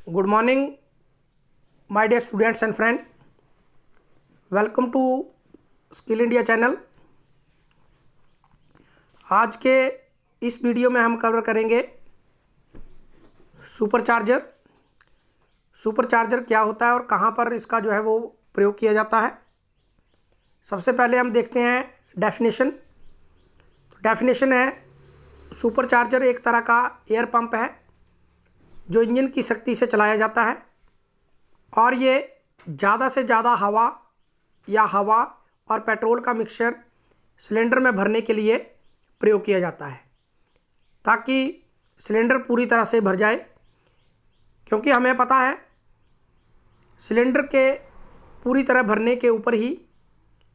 Good morning, my dear students and friends. Welcome to skill India channel. आज के इस video में हम कवर करेंगे सुपरचार्जर। सुपरचार्जर क्या होता है और कहाँ पर इसका जो है वो प्रयोग किया जाता है। सबसे पहले हम देखते हैं डेफिनेशन। तो डेफिनेशन है, सुपरचार्जर एक तरह का एयर पंप है जो इंजन की शक्ति से चलाया जाता है और ये ज़्यादा से ज़्यादा हवा या हवा और पेट्रोल का मिक्सचर सिलेंडर में भरने के लिए प्रयोग किया जाता है ताकि सिलेंडर पूरी तरह से भर जाए। क्योंकि हमें पता है सिलेंडर के पूरी तरह भरने के ऊपर ही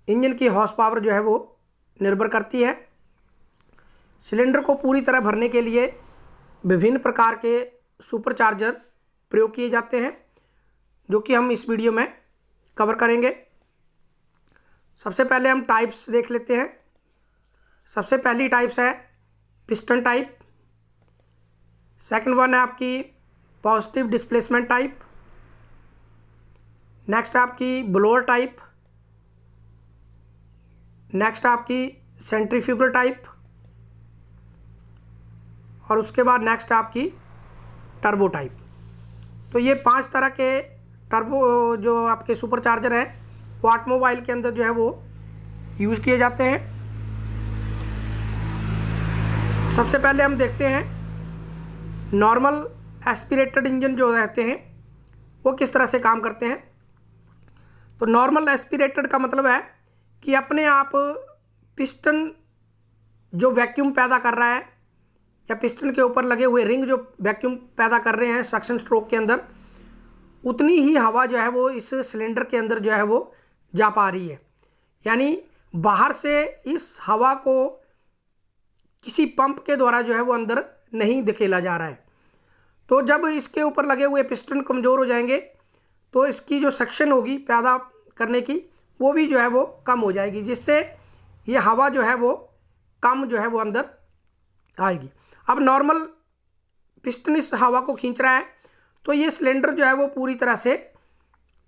इंजन की हॉर्स पावर जो है वो निर्भर करती है। सिलेंडर को पूरी तरह भरने के लिए विभिन्न प्रकार के सुपरचार्जर प्रयोग किए जाते हैं जो कि हम इस वीडियो में कवर करेंगे। सबसे पहले हम टाइप्स देख लेते हैं। सबसे पहली टाइप्स है पिस्टन टाइप। सेकंड वन है आपकी पॉजिटिव डिस्प्लेसमेंट टाइप। नेक्स्ट आपकी ब्लोअर टाइप। नेक्स्ट आपकी सेंट्रीफ्यूगल टाइप और उसके बाद नेक्स्ट आपकी टर्बो टाइप। तो ये 5 तरह के टर्बो जो आपके सुपरचार्जर हैं वो ऑटोमोबाइल के अंदर जो है वो यूज़ किए जाते हैं। सबसे पहले हम देखते हैं नॉर्मल एस्पिरेटेड इंजन जो रहते हैं वो किस तरह से काम करते हैं। तो नॉर्मल एस्पिरेटेड का मतलब है कि अपने आप पिस्टन जो वैक्यूम पैदा कर रहा है या पिस्टन के ऊपर लगे हुए रिंग जो वैक्यूम पैदा कर रहे हैं सक्शन स्ट्रोक के अंदर, उतनी ही हवा जो है वो इस सिलेंडर के अंदर जो है वो जा पा रही है। यानी बाहर से इस हवा को किसी पंप के द्वारा जो है वो अंदर नहीं धकेला जा रहा है। तो जब इसके ऊपर लगे हुए पिस्टन कमज़ोर हो जाएंगे तो इसकी जो सक्शन होगी पैदा करने की वो भी जो है वो कम हो जाएगी, जिससे ये हवा जो है वो कम जो है वो अंदर आएगी। अब नॉर्मल पिस्टन इस हवा को खींच रहा है तो ये सिलेंडर जो है वो पूरी तरह से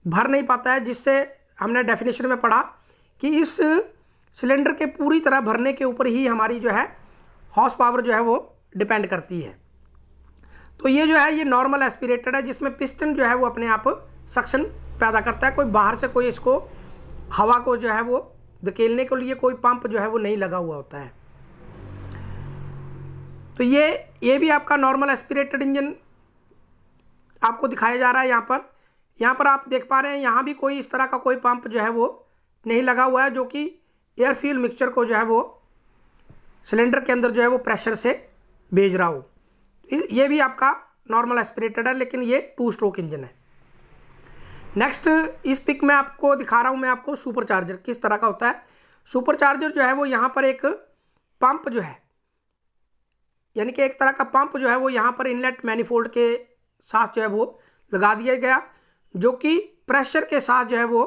भर नहीं पाता है, जिससे हमने डेफिनेशन में पढ़ा कि इस सिलेंडर के पूरी तरह भरने के ऊपर ही हमारी जो है हॉर्स पावर जो है वो डिपेंड करती है। तो ये जो है ये नॉर्मल एस्पिरेटेड है जिसमें पिस्टन जो है वो अपने आप सक्शन पैदा करता है। कोई बाहर से कोई इसको हवा को जो है वो धकेलने के लिए कोई पंप जो है वो नहीं लगा हुआ होता है। तो ये भी आपका नॉर्मल एस्पिरेटेड इंजन आपको दिखाया जा रहा है। यहाँ पर आप देख पा रहे हैं यहाँ भी कोई इस तरह का कोई पंप जो है वो नहीं लगा हुआ है जो कि एयर फ्यूल मिक्सचर को जो है वो सिलेंडर के अंदर जो है वो प्रेशर से भेज रहा हो। ये भी आपका नॉर्मल एस्पिरेटेड है, लेकिन ये 2 स्ट्रोक इंजन है। नेक्स्ट इस पिक में आपको दिखा रहा हूँ मैं आपको सुपरचार्जर किस तरह का होता है। सुपरचार्जर जो है वो यहाँ पर एक पंप जो है, यानी कि एक तरह का पंप जो है वो यहाँ पर इनलेट मैनिफोल्ड के साथ जो है वो लगा दिया गया, जो कि प्रेशर के साथ जो है वो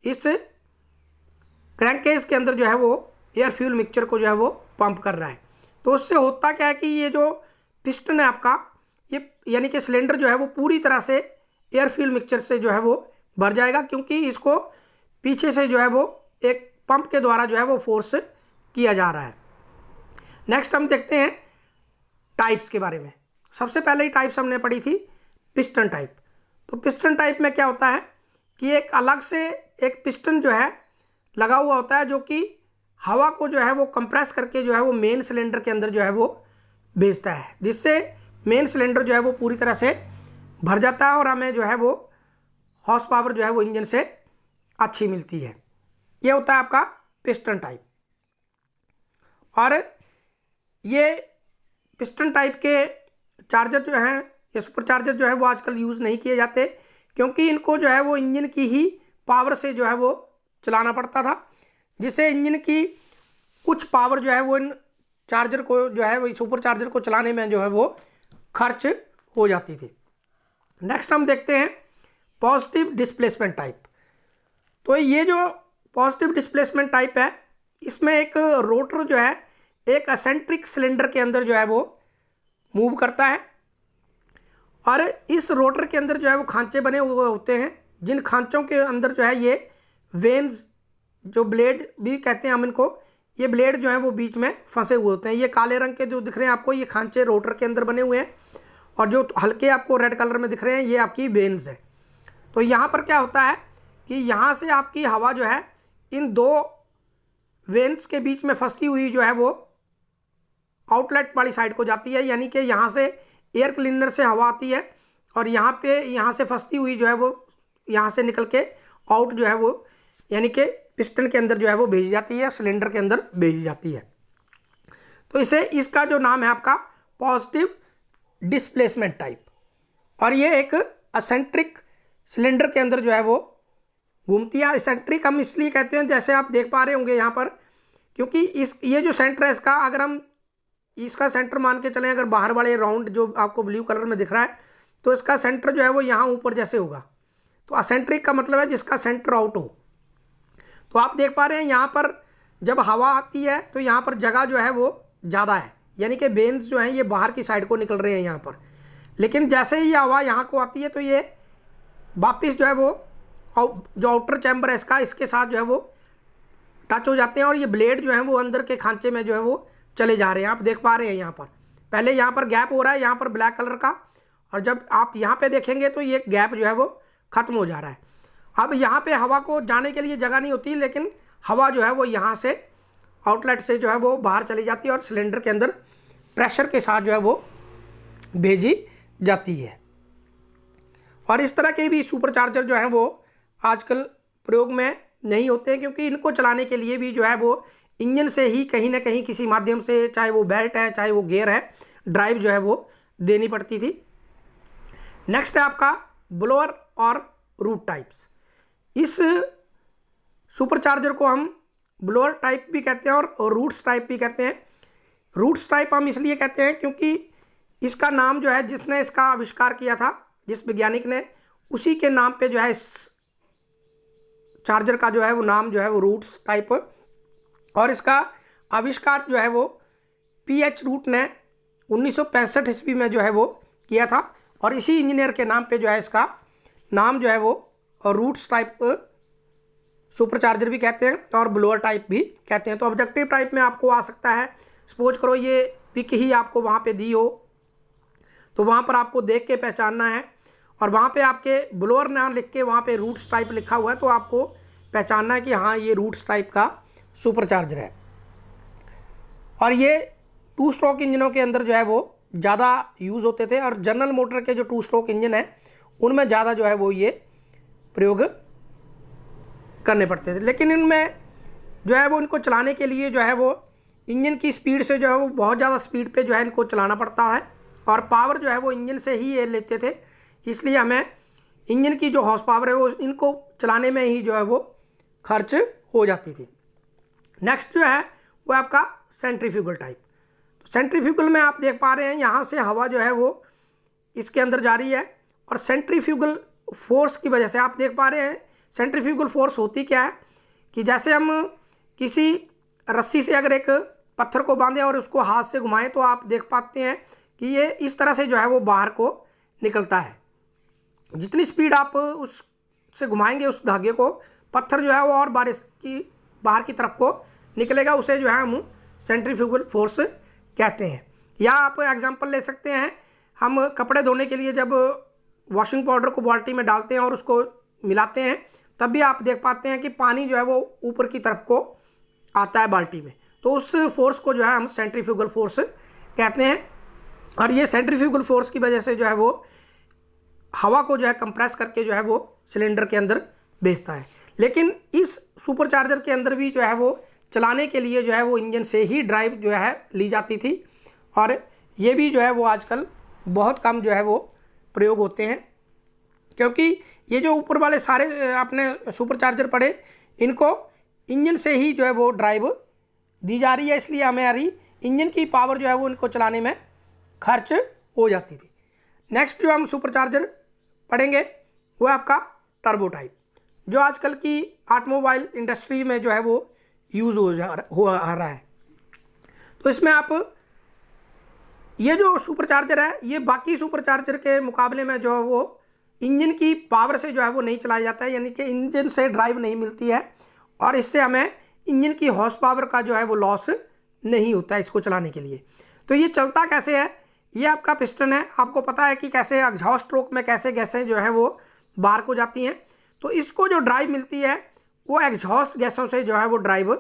इस क्रैंककेस के अंदर जो है वो एयर फ्यूल मिक्सचर को जो है वो पंप कर रहा है। तो उससे होता क्या है कि ये जो पिस्टन है आपका, ये यानी कि सिलेंडर जो है वो पूरी तरह से एयर फ्यूल मिक्सचर से जो है वो भर जाएगा, क्योंकि इसको पीछे से जो है वो एक पंप के द्वारा जो है वो फोर्स किया जा रहा है। नेक्स्ट हम देखते हैं टाइप्स के बारे में। सबसे पहले ही टाइप्स हमने पढ़ी थी पिस्टन टाइप। तो पिस्टन टाइप में क्या होता है कि एक अलग से एक पिस्टन जो है लगा हुआ होता है जो कि हवा को जो है वो कंप्रेस करके जो है वो मेन सिलेंडर के अंदर जो है वो भेजता है, जिससे मेन सिलेंडर जो है वो पूरी तरह से भर जाता है और हमें जो है वो हॉर्स पावर जो है वो इंजन से अच्छी मिलती है। ये होता है आपका पिस्टन टाइप। और ये पिस्टन टाइप के चार्जर जो हैं ये सुपरचार्जर जो है वो आजकल यूज़ नहीं किए जाते, क्योंकि इनको जो है वो इंजन की ही पावर से जो है वो चलाना पड़ता था, जिससे इंजन की कुछ पावर जो है वो इन चार्जर को जो है वो सुपरचार्जर को चलाने में जो है वो खर्च हो जाती थी। नेक्स्ट हम देखते हैं पॉजिटिव डिस्प्लेसमेंट टाइप। तो ये जो पॉजिटिव डिस्प्लेसमेंट टाइप है इसमें एक रोटर जो है एक एसेंट्रिक सिलेंडर के अंदर जो है वो मूव करता है और इस रोटर के अंदर जो है वो खांचे बने हुए होते हैं, जिन खांचों के अंदर जो है ये वेन्स, जो ब्लेड भी कहते हैं हम इनको, ये ब्लेड जो है वो बीच में फंसे हुए होते हैं। ये काले रंग के जो दिख रहे हैं आपको, ये खांचे रोटर के अंदर बने हुए हैं, और जो हल्के आपको रेड कलर में दिख रहे हैं ये आपकी वेन्स है। तो यहाँ पर क्या होता है कि यहाँ से आपकी हवा जो है इन दो वेन्स के बीच में फंसती हुई जो है वो आउटलेट वाली साइड को जाती है, यानी कि यहाँ से एयर क्लीनर से हवा आती है और यहाँ से फंसती हुई जो है वो यहाँ से निकल के आउट जो है वो यानी कि पिस्टन के अंदर जो है वो भेजी जाती है, सिलेंडर के अंदर भेजी जाती है। तो इसका जो नाम है आपका पॉजिटिव डिस्प्लेसमेंट टाइप, और ये एक असेंट्रिक सिलेंडर के अंदर जो है वो घूमती है। एसेंट्रिक हम इसलिए कहते हैं, जैसे आप देख पा रहे होंगे यहाँ पर, क्योंकि ये जो सेंटर है इसका, अगर हम इसका सेंटर मान के चलें, अगर बाहर वाले राउंड जो आपको ब्लू कलर में दिख रहा है, तो इसका सेंटर जो है वो यहाँ ऊपर जैसे होगा। तो असेंट्रिक का मतलब है जिसका सेंटर आउट हो। तो आप देख पा रहे हैं यहाँ पर जब हवा आती है तो यहाँ पर जगह जो है वो ज़्यादा है, यानी कि वेन्स जो हैं ये बाहर की साइड को निकल रहे हैं यहाँ पर। लेकिन जैसे ही हवा यहाँ को आती है तो ये वापस जो है वो जो आउटर चैम्बर है इसका, इसके साथ जो है वो टच हो जाते हैं, और ये ब्लेड जो है वो अंदर के खांचे में जो है वो चले जा रहे हैं। आप देख पा रहे हैं यहाँ पर पहले यहाँ पर गैप हो रहा है यहाँ पर ब्लैक कलर का, और जब आप यहाँ पे देखेंगे तो ये गैप जो है वो ख़त्म हो जा रहा है। अब यहाँ पे हवा को जाने के लिए जगह नहीं होती, लेकिन हवा जो है वो यहाँ से आउटलेट से जो है वो बाहर चली जाती है और सिलेंडर के अंदर प्रेशर के साथ जो है वो भेजी जाती है। और इस तरह के भी सुपरचार्जर जो हैं वो आजकल प्रयोग में नहीं होते हैं, क्योंकि इनको चलाने के लिए भी जो है वो इंजन से ही कहीं ना कहीं किसी माध्यम से, चाहे वो बेल्ट है चाहे वो गियर है, ड्राइव जो है वो देनी पड़ती थी। नेक्स्ट है आपका ब्लोअर और रूट टाइप्स। इस सुपरचार्जर को हम ब्लोअर टाइप भी कहते हैं और रूट्स टाइप भी कहते हैं। रूट्स टाइप हम इसलिए कहते हैं क्योंकि इसका नाम जो है, जिसने इसका आविष्कार किया था, जिस वैज्ञानिक ने, उसी के नाम पे जो है इस चार्जर का जो है वो नाम जो है वो रूट्स टाइप, और इसका आविष्कार जो है वो पीएच रूट ने 1965 ईस्वी में जो है वो किया था, और इसी इंजीनियर के नाम पे जो है इसका नाम जो है वो और रूट्स टाइप सुपरचार्जर भी कहते हैं और ब्लोअर टाइप भी कहते हैं। तो ऑब्जेक्टिव टाइप में आपको आ सकता है, सपोज करो ये पिक ही आपको वहाँ पे दी हो, तो वहाँ पर आपको देख के पहचानना है, और वहाँ पे आपके ब्लोअर ना लिख के वहाँ पे रूट्स टाइप लिखा हुआ है, तो आपको पहचानना है कि हाँ ये रूट्स टाइप का सुपरचार्जर है। और ये 2 स्ट्रोक इंजनों के अंदर जो है वो ज़्यादा यूज़ होते थे, और जनरल मोटर के जो 2 स्ट्रोक इंजन है उनमें ज़्यादा जो है वो ये प्रयोग करने पड़ते थे। लेकिन इनमें जो है वो इनको चलाने के लिए जो है वो इंजन की स्पीड से जो है वो बहुत ज़्यादा स्पीड पे जो है इनको चलाना पड़ता है, और पावर जो है वो इंजन से ही ये लेते थे, इसलिए हमें इंजन की जो हॉर्स पावर है वो इनको चलाने में ही जो है वो खर्च हो जाती थी। नेक्स्ट जो है वो आपका सेंट्रीफ्यूगल टाइप। तो सेंट्रीफ्यूगल में आप देख पा रहे हैं यहाँ से हवा जो है वो इसके अंदर जा रही है, और सेंट्रीफ्यूगल फोर्स की वजह से आप देख पा रहे हैं, सेंट्रीफ्यूगल फोर्स होती क्या है कि जैसे हम किसी रस्सी से अगर एक पत्थर को बांधें और उसको हाथ से घुमाएं, तो आप देख पाते हैं कि ये इस तरह से जो है वो बाहर को निकलता है। जितनी स्पीड आप उससे घुमाएंगे उस धागे को, पत्थर जो है वो और बाहर की तरफ को निकलेगा, उसे जो है हम सेंट्रीफ्यूगल फोर्स कहते हैं। या आप एग्जांपल ले सकते हैं, हम कपड़े धोने के लिए जब वॉशिंग पाउडर को बाल्टी में डालते हैं और उसको मिलाते हैं, तब भी आप देख पाते हैं कि पानी जो है वो ऊपर की तरफ को आता है बाल्टी में, तो उस फोर्स को जो है हम सेंट्रीफ्यूगल फोर्स कहते हैं। और ये सेंट्रीफ्यूगल फोर्स की वजह से जो है वो हवा को जो है कंप्रेस करके जो है वो सिलेंडर के अंदर भेजता है। लेकिन इस सुपरचार्जर के अंदर भी जो है वो चलाने के लिए जो है वो इंजन से ही ड्राइव जो है ली जाती थी, और ये भी जो है वो आजकल बहुत कम जो है वो प्रयोग होते हैं, क्योंकि ये जो ऊपर वाले सारे आपने सुपरचार्जर पढ़े, इनको इंजन से ही जो है वो ड्राइव दी जा रही है, इसलिए हमारी इंजन की पावर जो है वो इनको चलाने में खर्च हो जाती थी। नेक्स्ट जो हम सुपरचार्जर पढ़ेंगे वो आपका टर्बो टाइप, जो आजकल की ऑटोमोबाइल इंडस्ट्री में जो है वो यूज़ हो रहा है। तो इसमें आप ये जो सुपरचार्जर है ये बाकी सुपरचार्जर के मुकाबले में जो है वो इंजन की पावर से जो है वो नहीं चलाया जाता है, यानी कि इंजन से ड्राइव नहीं मिलती है और इससे हमें इंजन की हॉर्स पावर का जो है वो लॉस नहीं होता है इसको चलाने के लिए। तो ये चलता कैसे है, ये आपका पिस्टन है, आपको पता है कि कैसे एग्जॉस्ट स्ट्रोक में कैसे गैसें जो है वो बाहर को जाती हैं। तो इसको जो ड्राइव मिलती है वो एग्जॉस्ट गैसों से जो है वो ड्राइव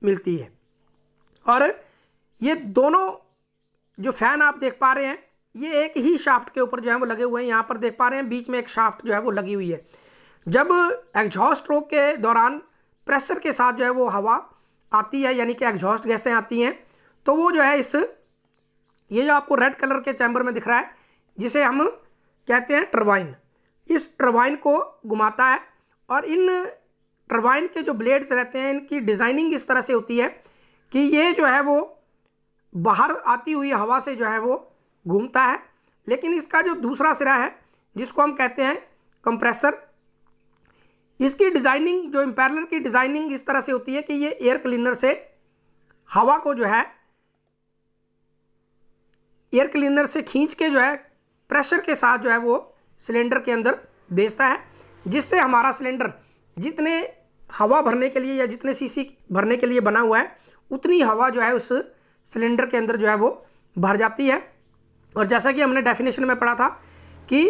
मिलती है। और ये दोनों जो फैन आप देख पा रहे हैं ये एक ही शाफ्ट के ऊपर जो है वो लगे हुए हैं। यहाँ पर देख पा रहे हैं बीच में एक शाफ्ट जो है वो लगी हुई है। जब एग्जॉस्ट स्ट्रोक के दौरान प्रेशर के साथ जो है वो हवा आती है, यानी कि एग्जॉस्ट गैसें आती हैं, तो वो जो है ये जो आपको रेड कलर के चैम्बर में दिख रहा है जिसे हम कहते हैं टरबाइन, इस टरबाइन को घुमाता है। और इन टरबाइन के जो ब्लेड्स रहते हैं इनकी डिज़ाइनिंग इस तरह से होती है कि ये जो है वो बाहर आती हुई हवा से जो है वो घूमता है, लेकिन इसका जो दूसरा सिरा है जिसको हम कहते हैं कंप्रेसर, इसकी डिज़ाइनिंग जो इम्पेलर की डिज़ाइनिंग इस तरह से होती है कि ये एयर क्लीनर से हवा को जो है एयर क्लीनर से खींच के जो है प्रेशर के साथ जो है वो सिलेंडर के अंदर भेजता है, जिससे हमारा सिलेंडर जितने हवा भरने के लिए या जितने सीसी भरने के लिए बना हुआ है उतनी हवा जो है उस सिलेंडर के अंदर जो है वो भर जाती है। और जैसा कि हमने डेफिनेशन में पढ़ा था कि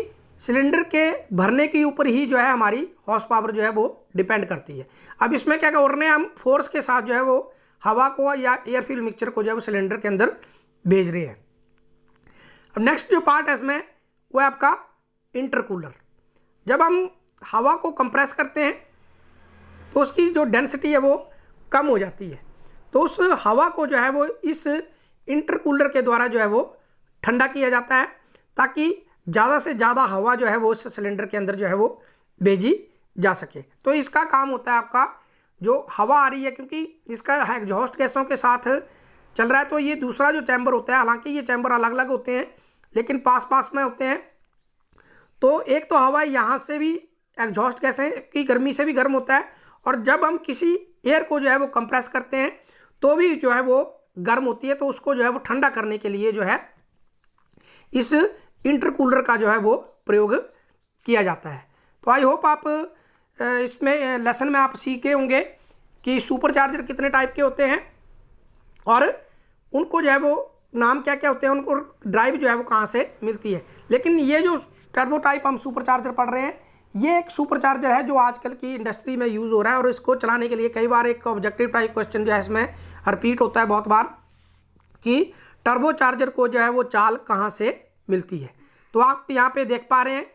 सिलेंडर के भरने के ऊपर ही जो है हमारी हॉर्स पावर जो है वो डिपेंड करती है। अब इसमें क्या कर रहे हैं, हम फोर्स के साथ जो है वो हवा को या एयर फ्यूल मिक्सचर को जो है वो सिलेंडर के अंदर भेज रहे हैं। अब नेक्स्ट जो पार्ट है इसमें वो है आपका इंटरकूलर। जब हम हवा को कंप्रेस करते हैं तो उसकी जो डेंसिटी है वो कम हो जाती है, तो उस हवा को जो है वो इस इंटरकूलर के द्वारा जो है वो ठंडा किया जाता है ताकि ज़्यादा से ज़्यादा हवा जो है वो उस सिलेंडर के अंदर जो है वो भेजी जा सके। तो इसका काम होता है आपका जो हवा आ रही है, क्योंकि इसका एग्जॉस्ट गैसों के साथ चल रहा है, तो ये दूसरा जो चैम्बर होता है, हालांकि ये चैम्बर अलग अलग होते हैं लेकिन पास पास में होते हैं, तो एक तो हवा यहाँ से भी एग्जॉस्ट गैसें की गर्मी से भी गर्म होता है, और जब हम किसी एयर को जो है वो कंप्रेस करते हैं तो भी जो है वो गर्म होती है, तो उसको जो है वो ठंडा करने के लिए जो है इस इंटरकूलर का जो है वो प्रयोग किया जाता है। तो आई होप आप इसमें लेसन में आप सीखे होंगे कि सुपरचार्जर कितने टाइप के होते हैं और उनको जो है वो नाम क्या क्या होते हैं, उनको ड्राइव जो है वो कहाँ से मिलती है। लेकिन ये जो टर्बो टाइप हम सुपरचार्जर पढ़ रहे हैं ये एक सुपरचार्जर है जो आजकल की इंडस्ट्री में यूज़ हो रहा है, और इसको चलाने के लिए कई बार एक ऑब्जेक्टिव टाइप क्वेश्चन जो है इसमें रिपीट होता है बहुत बार कि टर्बो चार्जर को जो है वो चाल कहाँ से मिलती है। तो आप यहाँ पे देख पा रहे हैं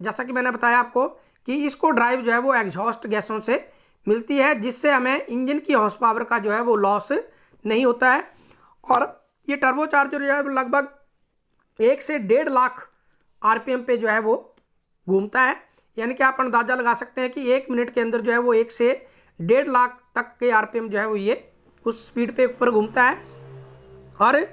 जैसा कि मैंने बताया आपको कि इसको ड्राइव जो है वो एग्जॉस्ट गैसों से मिलती है, जिससे हमें इंजन की हॉर्स पावर का जो है वो लॉस नहीं होता है। और ये टर्बो चार्जर जो है लगभग 1 से 1.5 लाख RPM पे जो है वो घूमता है, यानी कि आप अंदाज़ा लगा सकते हैं कि 1 मिनट के अंदर जो है वो 1 से 1.5 लाख तक के RPM जो है वो ये उस स्पीड पे ऊपर घूमता है। और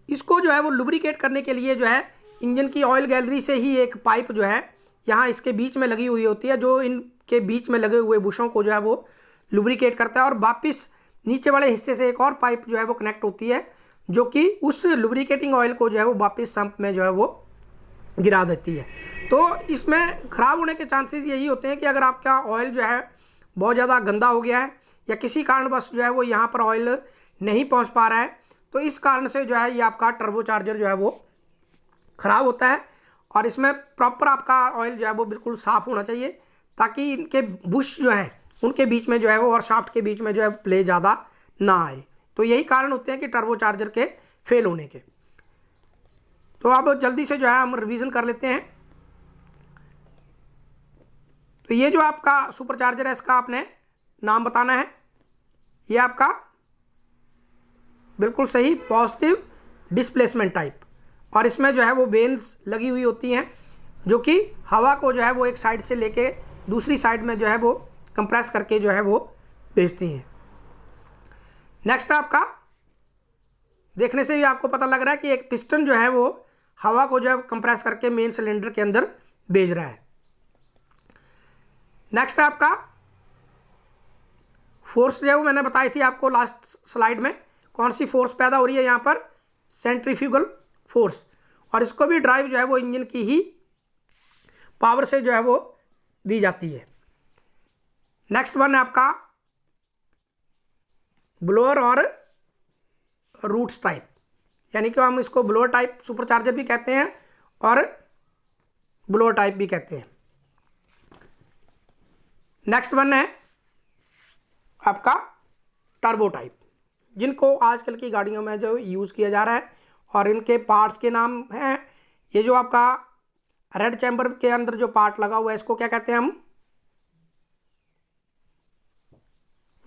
इसको जो है वो लुब्रिकेट करने के लिए जो है इंजन की ऑयल गैलरी से ही एक पाइप जो है यहाँ इसके बीच में लगी हुई होती है, जो इनके बीच में लगे हुए बुशों को जो है वो लुब्रिकेट करता है, और वापस नीचे वाले हिस्से से एक और पाइप जो है वो कनेक्ट होती है जो कि उस लुब्रिकेटिंग ऑयल को जो है वो वापस संप में जो है वो गिरा देती है। तो इसमें ख़राब होने के चांसेस यही होते हैं कि अगर आपका ऑयल जो है बहुत ज़्यादा गंदा हो गया है या किसी कारणवश जो है वो यहाँ पर ऑयल नहीं पहुँच पा रहा है, तो इस कारण से जो है ये आपका टर्बो चार्जर जो है वो ख़राब होता है। और इसमें प्रॉपर आपका ऑयल जो है वो बिल्कुल साफ़ होना चाहिए ताकि इनके बुश जो हैं उनके बीच में जो है वो और शाफ्ट के बीच में जो है प्ले ज़्यादा ना आए। तो यही कारण होते हैं कि टर्बो चार्जर के फेल होने के। तो अब जल्दी से जो है हम रिवीजन कर लेते हैं। तो ये जो आपका सुपर चार्जर है इसका आपने नाम बताना है। ये आपका बिल्कुल सही पॉजिटिव डिस्प्लेसमेंट टाइप, और इसमें जो है वो वेन्स लगी हुई होती हैं जो कि हवा को जो है वो एक साइड से लेके दूसरी साइड में जो है वो कंप्रेस करके जो है वो भेजती हैं। नेक्स्ट आपका देखने से भी आपको पता लग रहा है कि एक पिस्टन जो है वो हवा को जो है कंप्रेस करके मेन सिलेंडर के अंदर भेज रहा है। नेक्स्ट आपका फोर्स जो है वो मैंने बताई थी आपको लास्ट स्लाइड में, कौन सी फोर्स पैदा हो रही है यहाँ पर, सेंट्रीफ्यूगल फोर्स, और इसको भी ड्राइव जो है वो इंजन की ही पावर से जो है वो दी जाती है। नेक्स्ट वन है आपका ब्लोअर और रूट्स टाइप, यानी कि हम इसको ब्लोअर टाइप सुपरचार्जर भी कहते हैं और ब्लोअर टाइप भी कहते हैं। नेक्स्ट वन है आपका टर्बो टाइप, जिनको आजकल की गाड़ियों में जो यूज़ किया जा रहा है, और इनके पार्ट्स के नाम हैं, ये जो आपका रेड चैम्बर के अंदर जो पार्ट लगा हुआ है इसको क्या कहते हैं हम,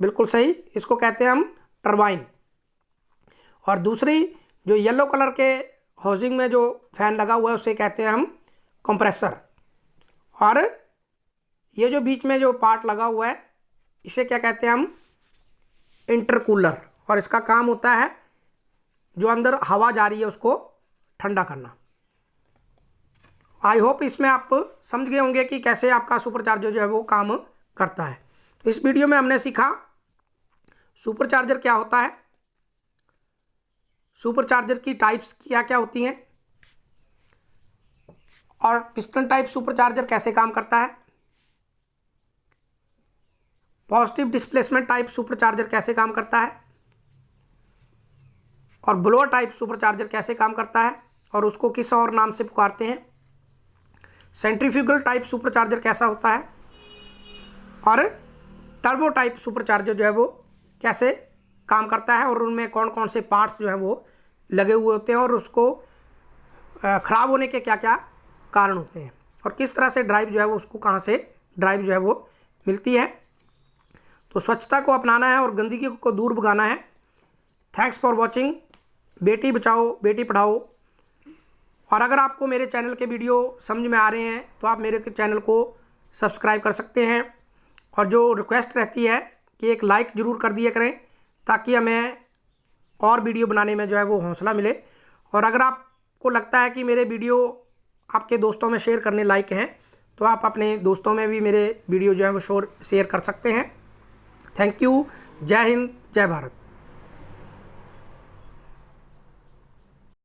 बिल्कुल सही, इसको कहते हैं हम टरबाइन। और दूसरी जो येलो कलर के हाउसिंग में जो फैन लगा हुआ है उसे कहते हैं हम कंप्रेसर। और ये जो बीच में जो पार्ट लगा हुआ है इसे क्या कहते हैं हम, इंटरकूलर, और इसका काम होता है जो अंदर हवा जा रही है उसको ठंडा करना। आई होप इसमें आप समझ गए होंगे कि कैसे आपका सुपरचार्जर जो है वो काम करता है। तो इस वीडियो में हमने सीखा सुपरचार्जर क्या होता है, सुपरचार्जर की टाइप्स क्या क्या होती हैं, और पिस्टन टाइप सुपरचार्जर कैसे काम करता है, पॉजिटिव डिस्प्लेसमेंट टाइप सुपरचार्जर कैसे काम करता है, और ब्लोअर टाइप सुपरचार्जर कैसे काम करता है और उसको किस और नाम से पुकारते हैं, सेंट्रीफ्यूगल टाइप सुपरचार्जर कैसा होता है, और टर्बो टाइप सुपरचार्जर जो है वो कैसे काम करता है, और उनमें कौन कौन से पार्ट्स जो है वो लगे हुए होते हैं, और उसको ख़राब होने के क्या क्या कारण होते हैं, और किस तरह से ड्राइव जो है वो उसको कहाँ से ड्राइव जो है वो मिलती है। तो स्वच्छता को अपनाना है और गंदगी को दूर भगाना है। Thanks for watching. Beti Bachao Beti Padhao. और अगर आपको मेरे चैनल के वीडियो समझ में आ रहे हैं तो आप मेरे चैनल को सब्सक्राइब कर सकते हैं, और जो रिक्वेस्ट रहती है कि एक लाइक ज़रूर कर दिया करें ताकि हमें और वीडियो बनाने में जो है वो हौसला मिले। और अगर आपको लगता है कि मेरे वीडियो आपके दोस्तों में शेयर करने लायक हैं तो आप अपने दोस्तों में भी मेरे वीडियो जो है वो शेयर कर सकते हैं। Thank you. जय हिंद, जय भारत।